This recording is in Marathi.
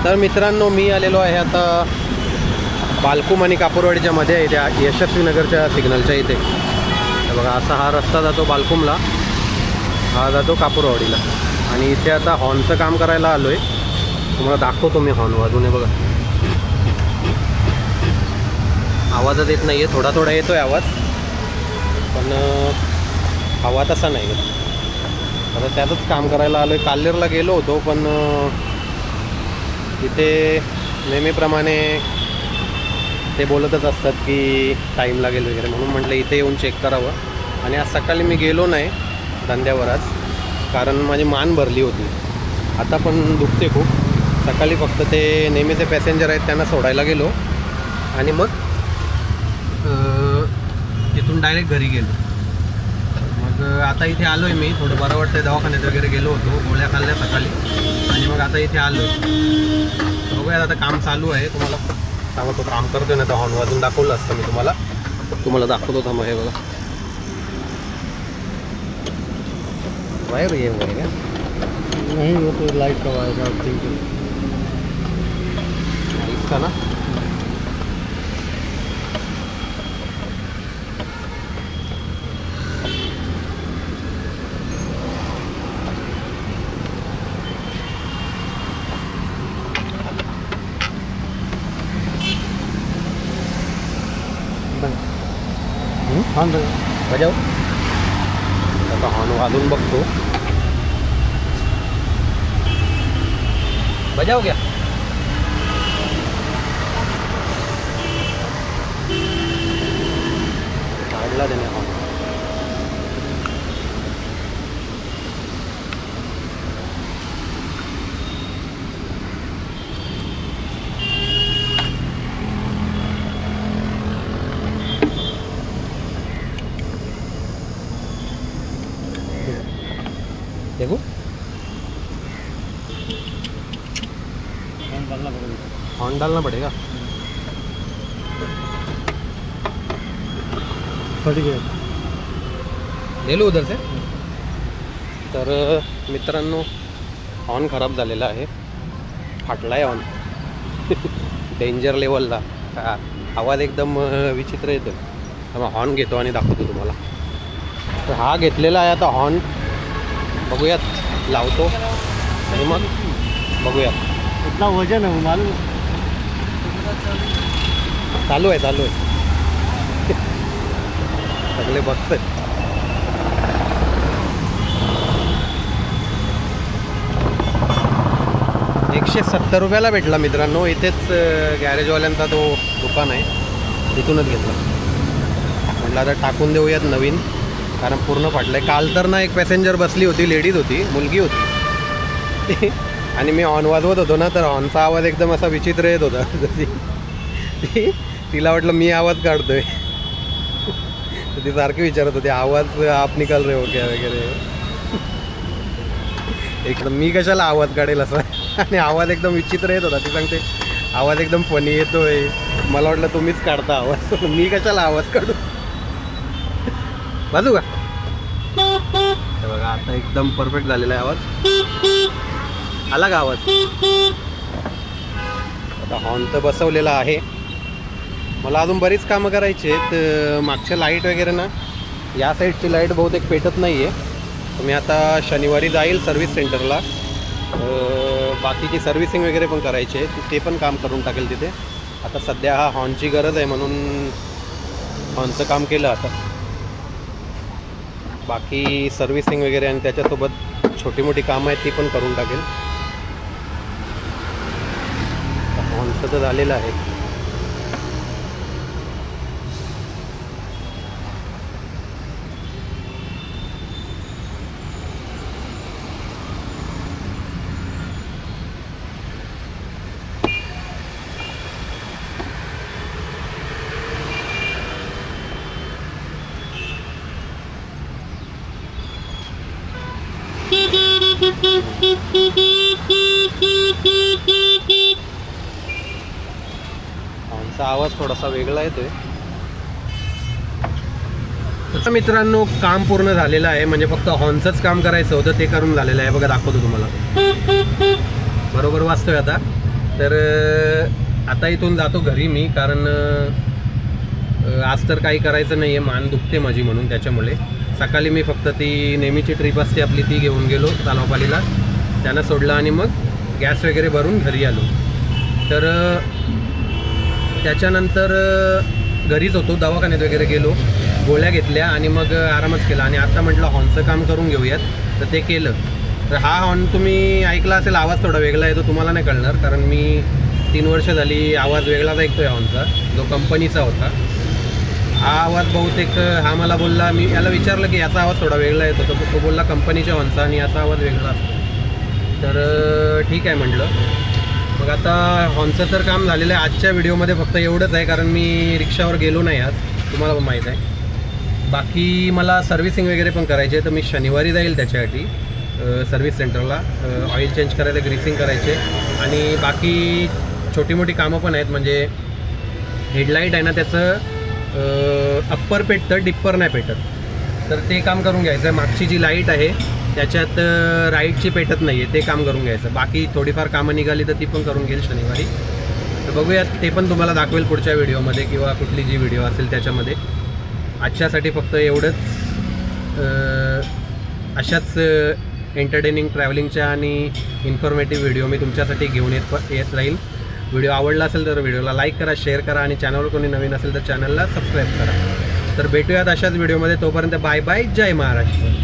तर मित्रांनो, मी आलेलो आहे आता बालकुम आणि कापूरवाडीच्या मध्ये आहे, त्या यशस्वी नगरच्या सिग्नलच्या इथे. तर बघा, असा हा रस्ता जातो बालकुमला, हा जातो कापूरवाडीला. आणि इथे आता हॉर्नचं काम करायला आलो आहे. तुम्हाला दाखवतो मी हॉर्न वाजून. आहे बघा, आवाजच येत नाही आहे, थोडा थोडा येतो आहे आवाज, पण हवा तसा नाही आहे. आता त्यातच काम करायला आलो आहे. काल्हेरला गेलो होतो, पण तिथे नेहमीप्रमाणे ते बोलतच असतात की टाईम लागेल वगैरे, म्हणून म्हटलं इथे येऊन चेक करावं. आणि आज सकाळी मी गेलो नाही धंद्यावर आज, कारण माझी मान भरली होती. आता पण दुखते खूप. सकाळी फक्त ते नेहमीचे पॅसेंजर आहेत त्यांना सोडायला गेलो आणि मग तिथून डायरेक्ट घरी गेलो. मग आता इथे आलो आहे मी, थोडं बरं वाटतं. दवाखान्यात वगैरे गेलो होतो, गोळ्या खाल्ल्या सकाळी, आणि मग आता इथे आलो आहे. बघूया, आता काम चालू आहे. तुम्हाला सांगतो काम करतो ना, तर हॉर्न वाजून दाखवलं असतं मी तुम्हाला दाखवतो. थांबा, हे बघा, वायर ये हुआ है क्या? नहीं, वो तो लाइट का वायर है, ठीक है। इसका ना हाँ बजाव. आता हॉर्न वाजून बघतो. बजाव क्या? काढला त्याने हॉर्न. देखो, हॉर्न डालना पड़ेगा. फट गया, ले लो उधर से. तर मित्रांनो, हॉर्न खराब झालेला आहे, फाटला आहे हॉर्न. डेंजर लेवलला आवाज एकदम विचित्र येतो. तर मग हॉर्न घेतो आणि दाखवतो तुम्हाला. तर हा घेतलेला आहे आता हॉर्न. बघूयात, लावतो आणि मग बघूयात. इतना वजन है वो मालूम. चालू आहे सगळे बघतोय. ₹170 भेटला मित्रांनो. इथेच गॅरेजवाल्यांचा तो दुकान आहे, तिथूनच घेतला. म्हटलं आता टाकून देऊयात नवीन, कारण पूर्ण फाटलं आहे. काल तर ना एक पॅसेंजर बसली होती, लेडीज होती, मुलगी होती. आणि मी हॉर्न वाजवत होतो ना, तर हॉर्नचा आवाज एकदम असा विचित्र येत होता. तिला वाटलं मी आवाज काढतोय, तर ती सारखी विचारत होती, आवाज आप निकाल रहे हो क्या वगैरे. एकदम मी कशाला आवाज काढेल असा, आणि आवाज एकदम विचित्र येत होता. ती सांगते आवाज एकदम फनी येतोय. मला वाटलं तुम्हीच काढता आवाज, मी कशाला आवाज काढू. बाजू का, हे बघा, आता एकदम परफेक्ट झालेला आहे आवाज. आला का आवाज? आता हॉर्न तर बसवलेला आहे. मला अजून बरीच कामं करायची आहेत. मागच्या लाईट वगैरे ना, या साईडची लाईट बहुतेक पेटत नाही आहे. तर मी आता शनिवारी जाईल सर्व्हिस सेंटरला. बाकीची सर्व्हिसिंग वगैरे पण करायची आहे, ते पण काम करून टाकेल तिथे. आता सध्या हा हॉर्नची गरज आहे म्हणून हॉर्नचं काम केलं. आता बाकी सर्व्हिसिंग वगैरे आणि त्याच्यासोबत छोटी मोठी कामं आहेत ती पण करून टाकेल. हॉर्नचं तर झालेलं आहे. हॉर्नचा आवाज थोडासा वेगळा येतोय. तर मित्रांनो, काम पूर्ण झालेलं आहे. म्हणजे फक्त हॉर्नचंच काम करायचं होतं, ते करून झालेलं आहे. बघा, दाखवतो तुम्हाला. बरोबर वाजतोय आता. तर आता इथून जातो घरी मी, कारण आज तर काही करायचं नाही आहे, मान दुखते माझी म्हणून. त्याच्यामुळे सकाळी मी फक्त ती नेहमीची ट्रिप असते आपली ती घेऊन गेलो तालावपालीला, त्यांना सोडलं आणि मग गॅस वगैरे भरून घरी आलो. तर त्याच्यानंतर घरीच होतो, दवाखान्यात वगैरे गेलो, गोळ्या घेतल्या आणि मग आरामच केला. आणि आता म्हटलं हॉर्नचं काम करून घेऊयात, तर ते केलं. तर हा हॉर्न तुम्ही ऐकला असेल, आवाज थोडा वेगळा येतो, तुम्हाला नाही कळणार, कारण मी 3 वर्ष झाली आवाज वेगळाच ऐकतो आहे हॉर्नचा, जो कंपनीचा होता. हा आवाज बहुतेक हा मला बोलला, मी याला विचारलं की याचा आवाज थोडा वेगळा येतो, तर तो बोलला कंपनीच्या हॉर्नचा आणि याचा आवाज वेगळा असतो. तर ठीक आहे म्हटलं. मग आता हॉर्नचं तर काम झालेलं आहे. आजच्या व्हिडिओमध्ये फक्त एवढंच आहे, कारण मी रिक्षावर गेलो नाही आज, तुम्हाला पण माहीत आहे. बाकी मला सर्व्हिसिंग वगैरे पण करायची आहे, तर मी शनिवारी जाईल त्याच्यासाठी सर्व्हिस सेंटरला. ऑइल चेंज करायचं, ग्रीसिंग करायचे आणि बाकी छोटी मोठी कामं पण आहेत. म्हणजे हेडलाईट आहे ना, त्याचं अप्पर पेटतं, डिप्पर नाही पेटत, तर ते काम करून घ्यायचं आहे. मागची जी लाईट आहे त्याच्यात राईटची पेटत नाही आहे, ते काम करून घ्यायचं. बाकी थोडीफार कामं निघाली तर ती पण करून घेईल शनिवारी. तर बघूयात, ते पण तुम्हाला दाखवेल पुढच्या व्हिडिओमध्ये किंवा कुठली जी व्हिडिओ असेल त्याच्यामध्ये. आजच्यासाठी फक्त एवढंच. अशाच एंटरटेनिंग, ट्रॅव्हलिंगच्या आणि इन्फॉर्मेटिव्ह व्हिडिओ मी तुमच्यासाठी घेऊन येत राहील. व्हिडिओ आवडला असेल तर व्हिडिओला लाईक करा, शेअर करा आणि चॅनलवर कोणी नवीन असेल तर चॅनलला सबस्क्राईब करा. तर भेटूयात अशाच व्हिडिओमध्ये. तोपर्यंत बाय बाय, जय महाराष्ट्र.